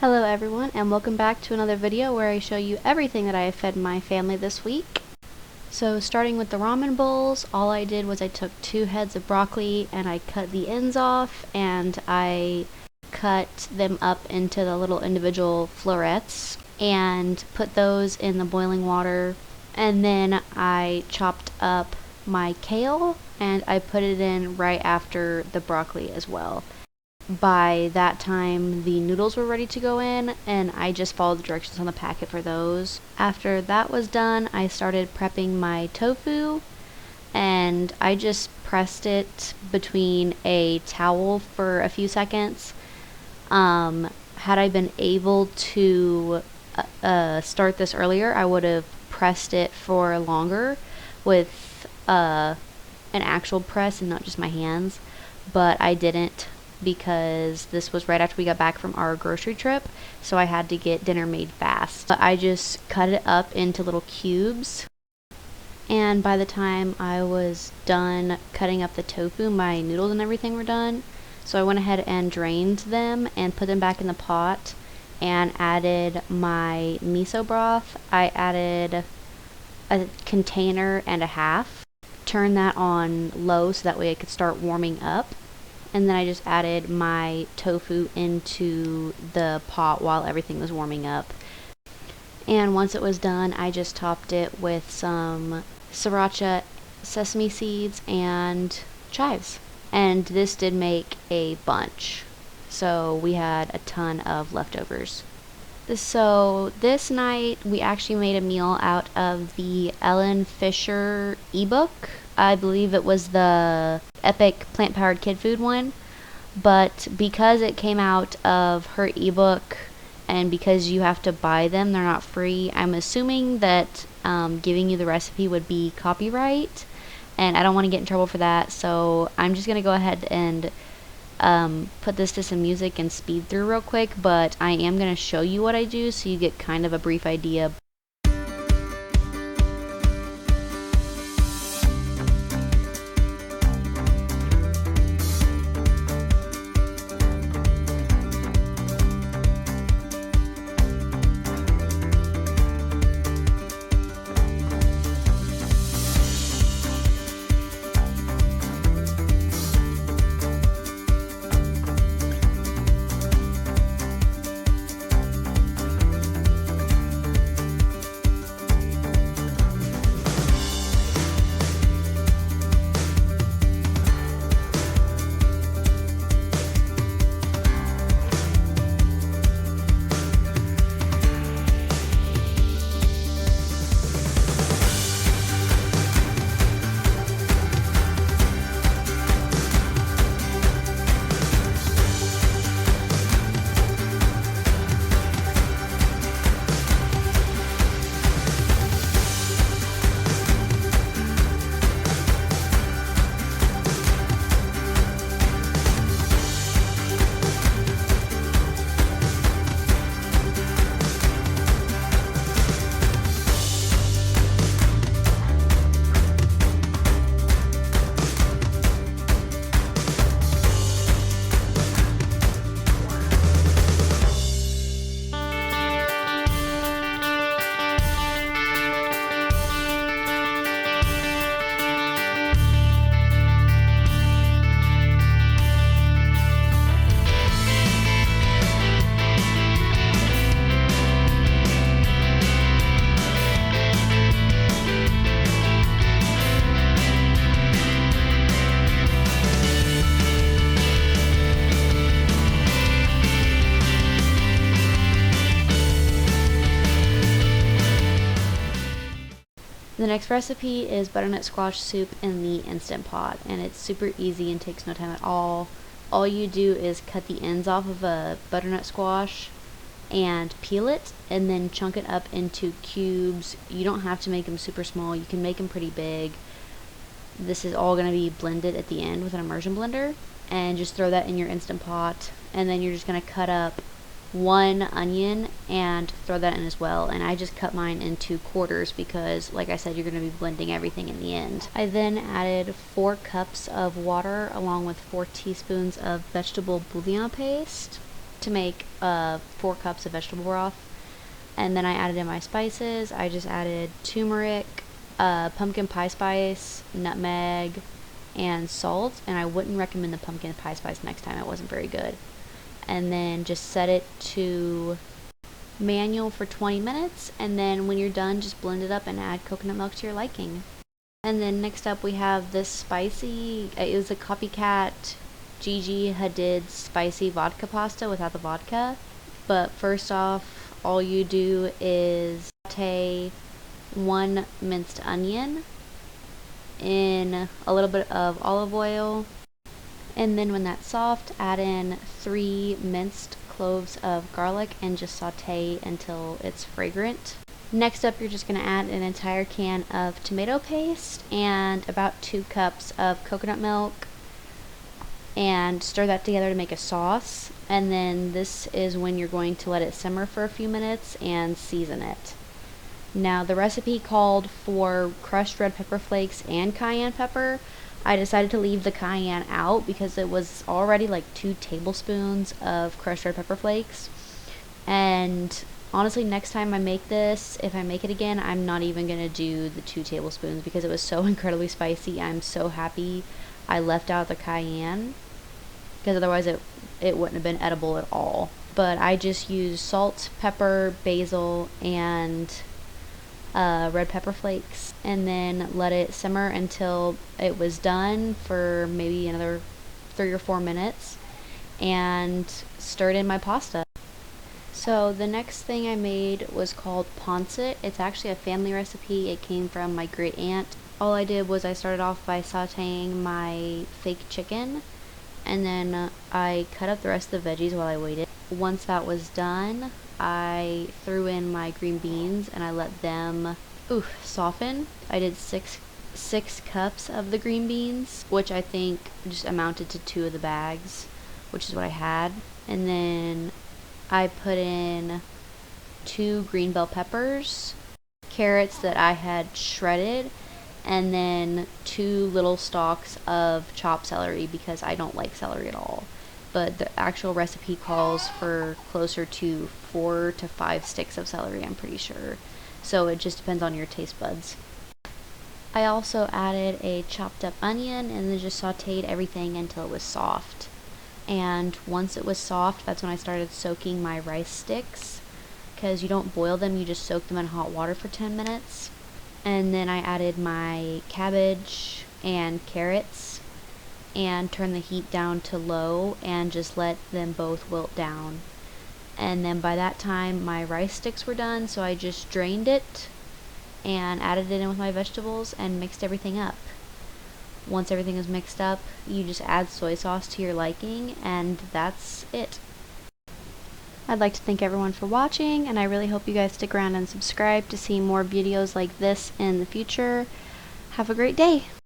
Hello everyone, and welcome back to another video where I show you everything that I have fed my family this week. So starting with the ramen bowls, all I did was I took 2 heads of broccoli and I cut the ends off and I cut them up into the little individual florets and put those in the boiling water, and then I chopped up my kale and I put it in right after the broccoli as well. By that time the noodles were ready to go in, and I just followed the directions on the packet for those. After that was done, I started prepping my tofu, and I just pressed it between a towel for a few seconds. Had I been able to start this earlier, I would have pressed it for longer with an actual press and not just my hands, but I didn't because this was right after we got back from our grocery trip, so I had to get dinner made fast. But I just cut it up into little cubes, and by the time I was done cutting up the tofu, my noodles and everything were done. So I went ahead and drained them and put them back in the pot and added my miso broth. I added a container and a half, turned that on low so that way it could start warming up. And then I just added my tofu into the pot while everything was warming up. And once it was done, I just topped it with some sriracha, sesame seeds, and chives. And this did make a bunch, so we had a ton of leftovers. So this night we actually made a meal out of the Ellen Fisher ebook. I believe it was the Epic Plant-Powered Kid Food one, but because it came out of her ebook and because you have to buy them, they're not free, I'm assuming that giving you the recipe would be copyright, and I don't want to get in trouble for that, so I'm just going to go ahead and put this to some music and speed through real quick, but I am going to show you what I do so you get kind of a brief idea. The next recipe is butternut squash soup in the Instant Pot, and it's super easy and takes no time at all. All you do is cut the ends off of a butternut squash and peel it, and then chunk it up into cubes. You don't have to make them super small, you can make them pretty big. This is all going to be blended at the end with an immersion blender, and just throw that in your Instant Pot, and then you're just going to cut up 1 onion and throw that in as well. And I just cut mine into quarters because, like I said, you're going to be blending everything in the end. I then added 4 cups of water along with 4 teaspoons of vegetable bouillon paste. to make 4 cups of vegetable broth. And then I added in my spices. I just added turmeric, pumpkin pie spice, nutmeg, and salt. And I wouldn't recommend the pumpkin pie spice next time, it wasn't very good. And then just set it to manual for 20 minutes, and then when you're done, just blend it up and add coconut milk to your liking. And then next up we have this spicy, it was a copycat Gigi Hadid spicy vodka pasta without the vodka. But first off, all you do is saute 1 minced onion in a little bit of olive oil, and then when that's soft, add in 3 minced cloves of garlic and just saute until it's fragrant. Next up, you're just going to add an entire can of tomato paste and about 2 cups of coconut milk and stir that together to make a sauce. And then this is when you're going to let it simmer for a few minutes and season it. Now, the recipe called for crushed red pepper flakes and cayenne pepper. I decided to leave the cayenne out because it was already like 2 tablespoons of crushed red pepper flakes. And honestly, next time I make this, if I make it again, I'm not even going to do the 2 tablespoons because it was so incredibly spicy. I'm so happy I left out the cayenne because otherwise it wouldn't have been edible at all. But I just used salt, pepper, basil, and red pepper flakes, and then let it simmer until it was done for maybe another 3 or 4 minutes, and stirred in my pasta. So the next thing I made was called Poncitte. It's actually a family recipe. It came from my great aunt. All I did was I started off by sauteing my fake chicken, and then I cut up the rest of the veggies while I waited. Once that was done, I threw in my green beans and I let them soften. I did six cups of the green beans, which I think just amounted to 2 of the bags, which is what I had. And then I put in 2 green bell peppers, carrots that I had shredded, and then 2 little stalks of chopped celery because I don't like celery at all. But the actual recipe calls for closer to 4 to 5 sticks of celery, I'm pretty sure. So it just depends on your taste buds. I also added a chopped up onion and then just sauteed everything until it was soft. And once it was soft, that's when I started soaking my rice sticks, because you don't boil them, you just soak them in hot water for 10 minutes. And then I added my cabbage and carrots and turn the heat down to low and just let them both wilt down. And then by that time my rice sticks were done, so I just drained it and added it in with my vegetables and mixed everything up. Once everything is mixed up, you just add soy sauce to your liking, and that's it. I'd like to thank everyone for watching, and I really hope you guys stick around and subscribe to see more videos like this in the future. Have a great day!